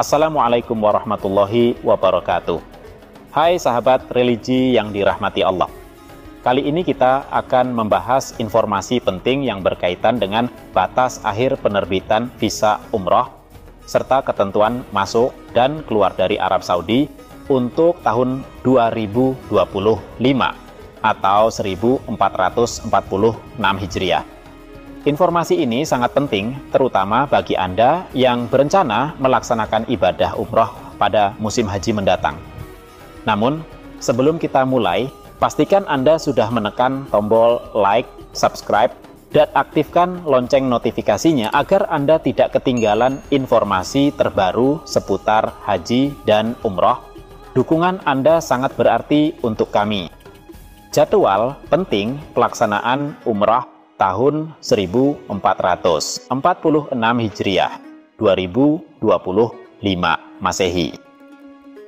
Assalamualaikum warahmatullahi wabarakatuh. Hai sahabat religi yang dirahmati Allah. Kali ini kita akan membahas informasi penting yang berkaitan dengan batas akhir penerbitan visa umroh serta ketentuan masuk dan keluar dari Arab Saudi untuk tahun 2025 atau 1446 Hijriah. Informasi ini sangat penting terutama bagi Anda yang berencana melaksanakan ibadah umroh pada musim haji mendatang. Namun, sebelum kita mulai, pastikan Anda sudah menekan tombol like, subscribe, dan aktifkan lonceng notifikasinya agar Anda tidak ketinggalan informasi terbaru seputar haji dan umroh. Dukungan Anda sangat berarti untuk kami. Jadwal penting pelaksanaan umroh tahun 1446 Hijriah 2025 Masehi.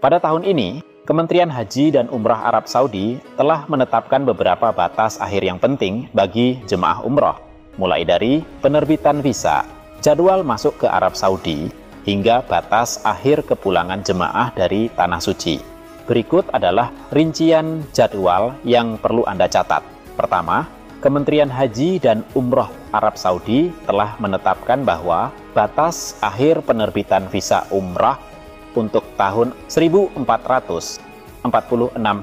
Pada tahun ini, Kementerian Haji dan Umrah Arab Saudi telah menetapkan beberapa batas akhir yang penting bagi jemaah umroh, mulai dari penerbitan visa, jadwal masuk ke Arab Saudi, hingga batas akhir kepulangan jemaah dari Tanah Suci. Berikut adalah rincian jadwal yang perlu Anda catat. Pertama, Kementerian Haji dan Umroh Arab Saudi telah menetapkan bahwa batas akhir penerbitan visa umrah untuk tahun 1446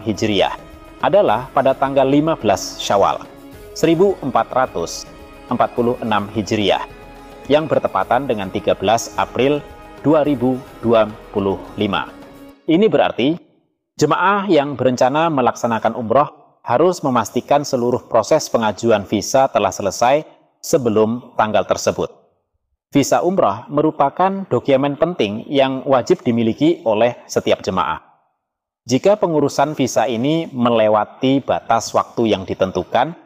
Hijriah adalah pada tanggal 15 Syawal 1446 Hijriah yang bertepatan dengan 13 April 2025. Ini berarti jemaah yang berencana melaksanakan umroh harus memastikan seluruh proses pengajuan visa telah selesai sebelum tanggal tersebut. Visa umrah merupakan dokumen penting yang wajib dimiliki oleh setiap jemaah. Jika pengurusan visa ini melewati batas waktu yang ditentukan,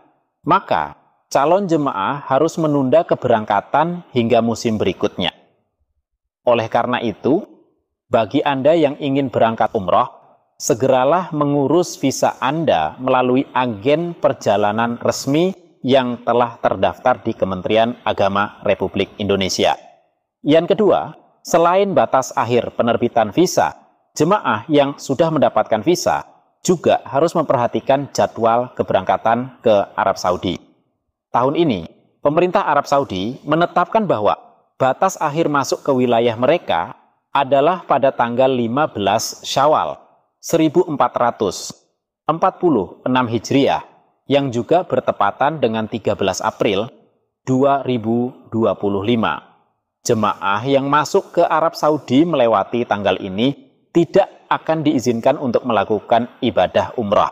maka calon jemaah harus menunda keberangkatan hingga musim berikutnya. Oleh karena itu, bagi Anda yang ingin berangkat umrah, segeralah mengurus visa Anda melalui agen perjalanan resmi yang telah terdaftar di Kementerian Agama Republik Indonesia. Yang kedua, selain batas akhir penerbitan visa, jemaah yang sudah mendapatkan visa juga harus memperhatikan jadwal keberangkatan ke Arab Saudi. Tahun ini, pemerintah Arab Saudi menetapkan bahwa batas akhir masuk ke wilayah mereka adalah pada tanggal 15 Syawal 1446 Hijriah yang juga bertepatan dengan 13 April 2025. Jemaah yang masuk ke Arab Saudi melewati tanggal ini tidak akan diizinkan untuk melakukan ibadah umrah.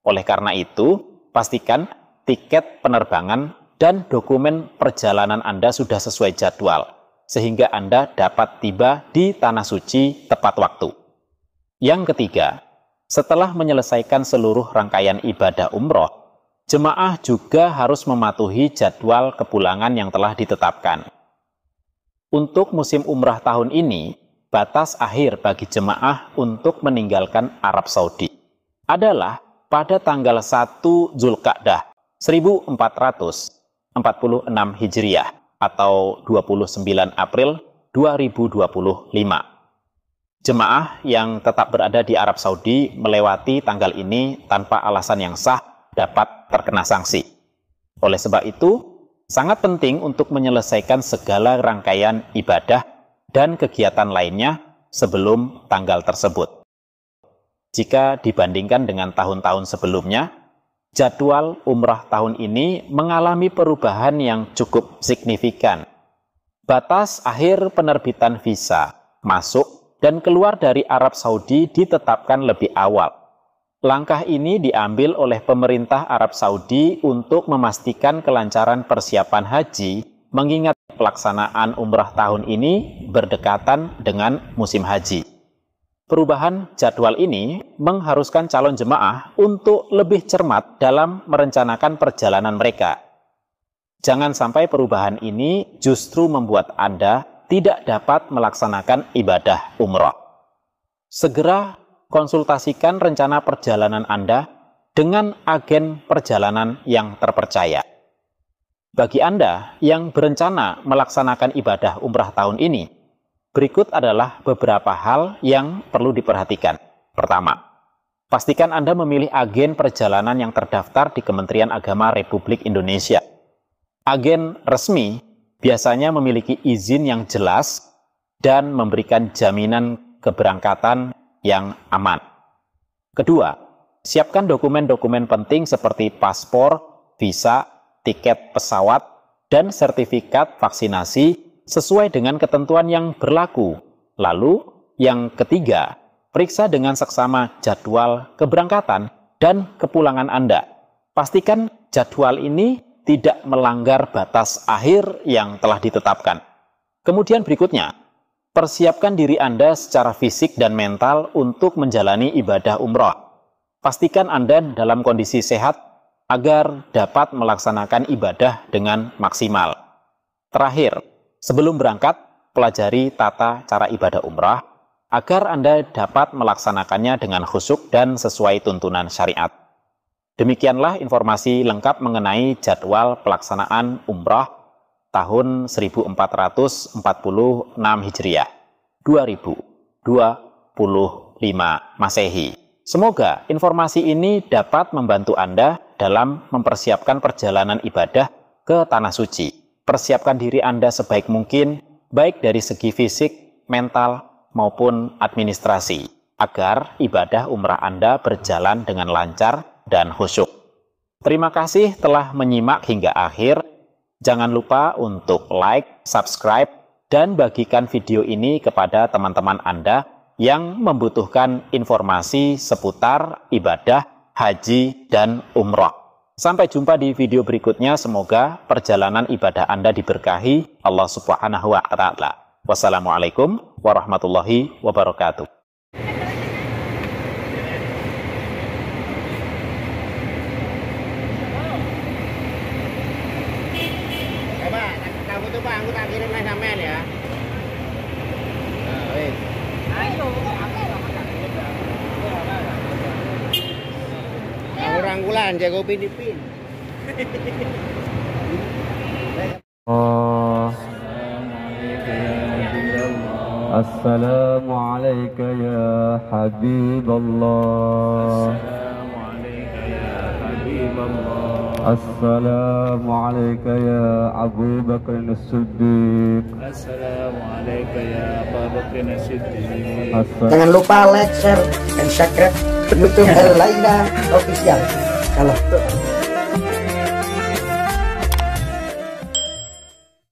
Oleh karena itu, pastikan tiket penerbangan dan dokumen perjalanan Anda sudah sesuai jadwal, sehingga Anda dapat tiba di Tanah Suci tepat waktu. Yang ketiga, setelah menyelesaikan seluruh rangkaian ibadah umroh, jemaah juga harus mematuhi jadwal kepulangan yang telah ditetapkan. Untuk musim umrah tahun ini, batas akhir bagi jemaah untuk meninggalkan Arab Saudi adalah pada tanggal 1 Zulkaadah 1446 Hijriah atau 29 April 2025. Jemaah yang tetap berada di Arab Saudi melewati tanggal ini tanpa alasan yang sah dapat terkena sanksi. Oleh sebab itu, sangat penting untuk menyelesaikan segala rangkaian ibadah dan kegiatan lainnya sebelum tanggal tersebut. Jika dibandingkan dengan tahun-tahun sebelumnya, jadwal umrah tahun ini mengalami perubahan yang cukup signifikan. Batas akhir penerbitan visa masuk dan keluar dari Arab Saudi ditetapkan lebih awal. Langkah ini diambil oleh pemerintah Arab Saudi untuk memastikan kelancaran persiapan haji, mengingat pelaksanaan umrah tahun ini berdekatan dengan musim haji. Perubahan jadwal ini mengharuskan calon jemaah untuk lebih cermat dalam merencanakan perjalanan mereka. Jangan sampai perubahan ini justru membuat Anda tidak dapat melaksanakan ibadah umroh. Segera konsultasikan rencana perjalanan Anda dengan agen perjalanan yang terpercaya. Bagi Anda yang berencana melaksanakan ibadah umrah tahun ini, Berikut adalah beberapa hal yang perlu diperhatikan. Pertama, pastikan Anda memilih agen perjalanan yang terdaftar di Kementerian Agama Republik Indonesia. Agen resmi biasanya memiliki izin yang jelas dan memberikan jaminan keberangkatan yang aman. Kedua, siapkan dokumen-dokumen penting seperti paspor, visa, tiket pesawat, dan sertifikat vaksinasi sesuai dengan ketentuan yang berlaku. Lalu, yang ketiga, periksa dengan seksama jadwal keberangkatan dan kepulangan Anda. Pastikan jadwal ini tidak melanggar batas akhir yang telah ditetapkan. Kemudian berikutnya, persiapkan diri Anda secara fisik dan mental untuk menjalani ibadah umroh. Pastikan Anda dalam kondisi sehat agar dapat melaksanakan ibadah dengan maksimal. Terakhir, sebelum berangkat, pelajari tata cara ibadah umrah agar Anda dapat melaksanakannya dengan khusyuk dan sesuai tuntunan syariat. Demikianlah informasi lengkap mengenai jadwal pelaksanaan umrah tahun 1446 Hijriah 2025 Masehi. Semoga informasi ini dapat membantu Anda dalam mempersiapkan perjalanan ibadah ke Tanah Suci. Persiapkan diri Anda sebaik mungkin, baik dari segi fisik, mental, maupun administrasi, agar ibadah umrah Anda berjalan dengan lancar dan khusyuk. Terima kasih telah menyimak hingga akhir. Jangan lupa untuk like, subscribe, dan bagikan video ini kepada teman-teman Anda yang membutuhkan informasi seputar ibadah, haji, dan umrah. Sampai jumpa di video berikutnya. Semoga perjalanan ibadah Anda diberkahi Allah Subhanahu wa Ta'ala. Wassalamualaikum warahmatullahi wabarakatuh. Pak, kamu tuh Pak, aku tak kirim lah sampean ya. Nah, wis. Ayo. Rangkulan jago Filipin. Assalamualaikum ya Habiballah. Assalamualaikum ya Abu Bakar As-Siddiq. Assalamualaikum ya Abu Bakar As-Siddiq. Jangan lupa like, share, dan subscribe YouTube Laila Official. Kalau